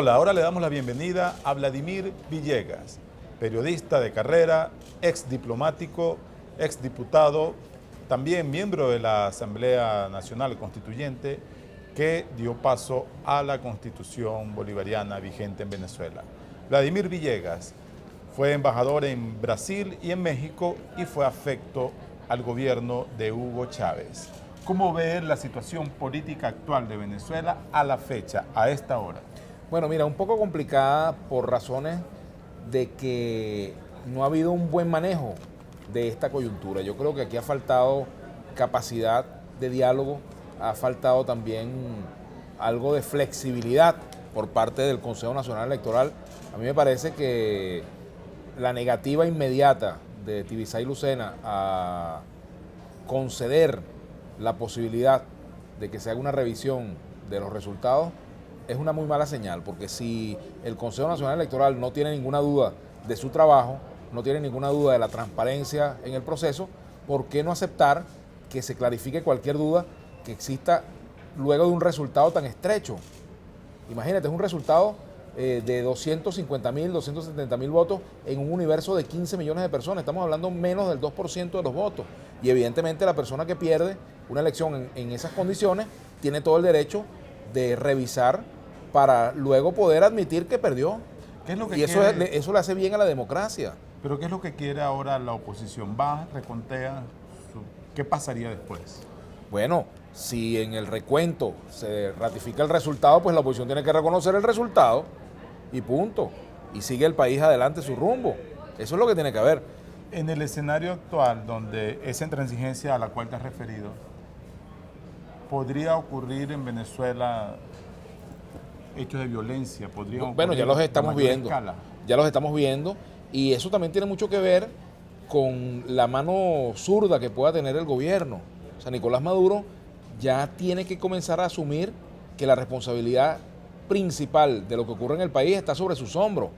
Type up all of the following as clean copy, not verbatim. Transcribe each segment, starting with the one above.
Hola, ahora le damos la bienvenida a Vladimir Villegas, periodista de carrera, ex diplomático, ex diputado, también miembro de la Asamblea Nacional Constituyente, que dio paso a la Constitución bolivariana vigente en Venezuela. Vladimir Villegas fue embajador en Brasil y en México y fue afecto al gobierno de Hugo Chávez. ¿Cómo ve la situación política actual de Venezuela a la fecha, a esta hora? Bueno, mira, un poco complicada por razones de que no ha habido un buen manejo de esta coyuntura. Yo creo que aquí ha faltado capacidad de diálogo, ha faltado también algo de flexibilidad por parte del Consejo Nacional Electoral. A mí me parece que la negativa inmediata de Tibisay Lucena a conceder la posibilidad de que se haga una revisión de los resultados es una muy mala señal, porque si el Consejo Nacional Electoral no tiene ninguna duda de su trabajo, no tiene ninguna duda de la transparencia en el proceso, ¿por qué no aceptar que se clarifique cualquier duda que exista luego de un resultado tan estrecho? Imagínate, es un resultado de 250.000, 270.000 votos en un universo de 15 millones de personas. Estamos hablando menos del 2% de los votos. Y evidentemente la persona que pierde una elección en esas condiciones tiene todo el derecho de revisar para luego poder admitir que perdió. ¿Qué es lo que y eso le hace bien a la democracia. Pero ¿qué es lo que quiere ahora la oposición? ¿Va, recontea? ¿Qué pasaría después? Bueno, si en el recuento se ratifica el resultado, pues la oposición tiene que reconocer el resultado y punto. Y sigue el país adelante su rumbo. Eso es lo que tiene que haber. En el escenario actual, donde esa intransigencia a la cual te has referido, ¿podría ocurrir en Venezuela hechos de violencia? Bueno, ya los estamos viendo. Ya los estamos viendo. Y eso también tiene mucho que ver con la mano zurda que pueda tener el gobierno. O sea, Nicolás Maduro ya tiene que comenzar a asumir que la responsabilidad principal de lo que ocurre en el país está sobre sus hombros,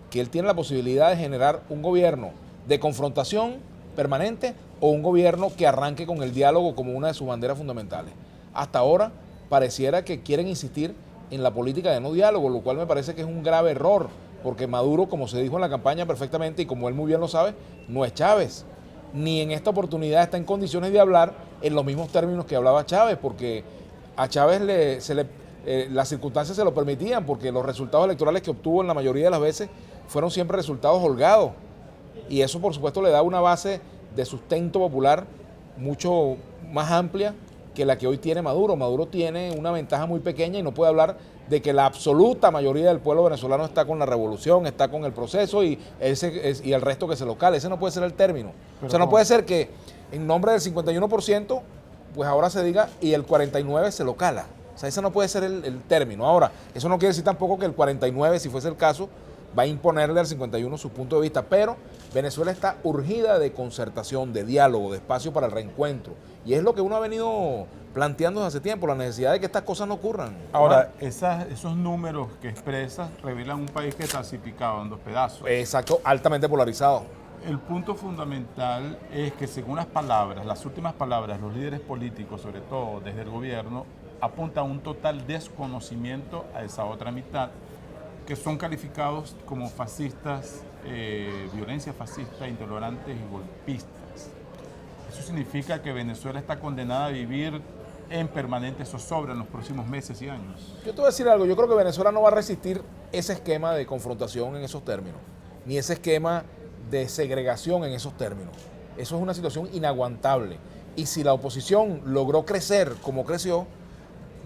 que él tiene la posibilidad de generar un gobierno de confrontación permanente o un gobierno que arranque con el diálogo como una de sus banderas fundamentales. Hasta ahora pareciera que quieren insistir en la política de no diálogo, lo cual me parece que es un grave error, porque Maduro, como se dijo en la campaña perfectamente y como él muy bien lo sabe, no es Chávez, ni en esta oportunidad está en condiciones de hablar en los mismos términos que hablaba Chávez, porque a Chávez las circunstancias se lo permitían, porque los resultados electorales que obtuvo en la mayoría de las veces fueron siempre resultados holgados, y eso por supuesto le da una base de sustento popular mucho más amplia que la que hoy tiene Maduro. Maduro tiene una ventaja muy pequeña y no puede hablar de que la absoluta mayoría del pueblo venezolano está con la revolución, está con el proceso y el resto que se locale. Ese no puede ser el término. O sea, no puede ser que en nombre del 51%, pues ahora se diga y el 49% se locala. O sea, ese no puede ser el término. Ahora, eso no quiere decir tampoco que el 49%, si fuese el caso, va a imponerle al 51% su punto de vista, pero Venezuela está urgida de concertación, de diálogo, de espacio para el reencuentro. Y es lo que uno ha venido planteando desde hace tiempo, la necesidad de que estas cosas no ocurran. Ahora, esos números que expresas revelan un país que está clasificado en dos pedazos. Exacto, altamente polarizado. El punto fundamental es que según las palabras, las últimas palabras, los líderes políticos, sobre todo desde el gobierno, apuntan a un total desconocimiento a esa otra mitad, que son calificados como fascistas, violencia fascista, intolerantes y golpistas. Eso significa que Venezuela está condenada a vivir en permanente zozobra en los próximos meses y años. Yo te voy a decir algo, yo creo que Venezuela no va a resistir ese esquema de confrontación en esos términos, ni ese esquema de segregación en esos términos. Eso es una situación inaguantable. Y si la oposición logró crecer como creció,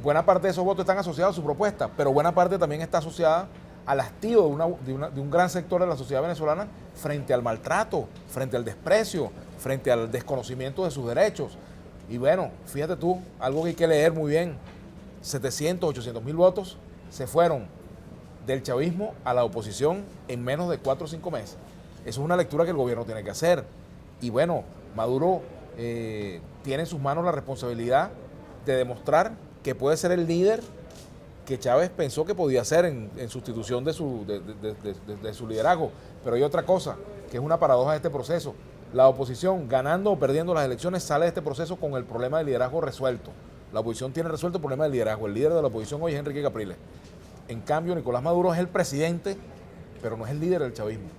buena parte de esos votos están asociados a su propuesta, pero buena parte también está asociada al hastío de un gran sector de la sociedad venezolana frente al maltrato, frente al desprecio, frente al desconocimiento de sus derechos. Y bueno, fíjate tú, algo que hay que leer muy bien, 700, 800.000 votos se fueron del chavismo a la oposición en menos de 4 o 5 meses. Eso es una lectura que el gobierno tiene que hacer. Y bueno, Maduro tiene en sus manos la responsabilidad de demostrar que puede ser el líder que Chávez pensó que podía ser en sustitución de su liderazgo. Pero hay otra cosa, que es una paradoja de este proceso. La oposición, ganando o perdiendo las elecciones, sale de este proceso con el problema del liderazgo resuelto. La oposición tiene resuelto el problema del liderazgo. El líder de la oposición hoy es Enrique Capriles. En cambio, Nicolás Maduro es el presidente, pero no es el líder del chavismo.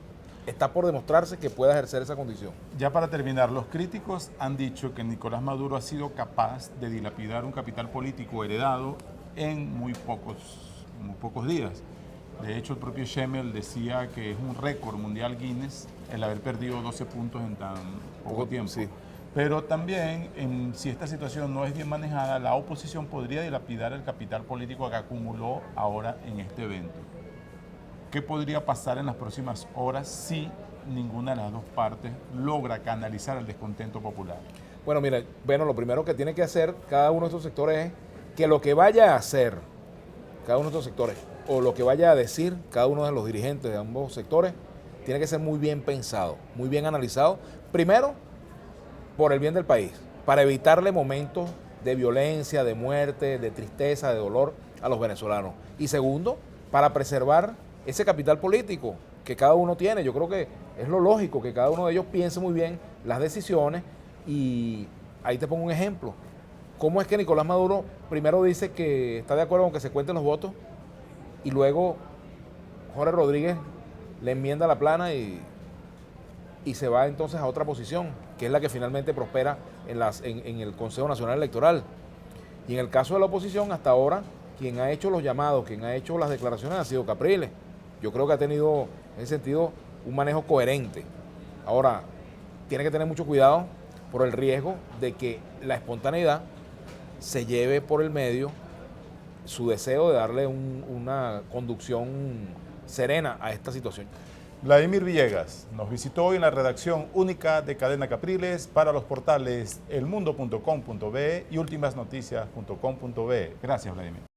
Está por demostrarse que puede ejercer esa condición. Ya para terminar, los críticos han dicho que Nicolás Maduro ha sido capaz de dilapidar un capital político heredado en muy pocos días. De hecho, el propio Schemmel decía que es un récord mundial Guinness el haber perdido 12 puntos en tan poco tiempo. Sí. Pero también, si esta situación no es bien manejada, la oposición podría dilapidar el capital político que acumuló ahora en este evento. ¿Qué podría pasar en las próximas horas si ninguna de las dos partes logra canalizar el descontento popular? Bueno, mira, lo primero que tiene que hacer cada uno de estos sectores es que lo que vaya a hacer cada uno de estos sectores o lo que vaya a decir cada uno de los dirigentes de ambos sectores tiene que ser muy bien pensado, muy bien analizado. Primero, por el bien del país, para evitarle momentos de violencia, de muerte, de tristeza, de dolor a los venezolanos. Y segundo, para preservar ese capital político que cada uno tiene. Yo creo que es lo lógico que cada uno de ellos piense muy bien las decisiones y ahí te pongo un ejemplo. ¿Cómo es que Nicolás Maduro primero dice que está de acuerdo con que se cuenten los votos y luego Jorge Rodríguez le enmienda la plana y se va entonces a otra posición, que es la que finalmente prospera en el Consejo Nacional Electoral? Y en el caso de la oposición, hasta ahora, quien ha hecho los llamados, quien ha hecho las declaraciones ha sido Capriles. Yo creo que ha tenido, en ese sentido, un manejo coherente. Ahora, tiene que tener mucho cuidado por el riesgo de que la espontaneidad se lleve por el medio su deseo de darle una conducción serena a esta situación. Vladimir Villegas nos visitó hoy en la redacción única de Cadena Capriles para los portales elmundo.com.be y ultimasnoticias.com.be. Gracias, Vladimir.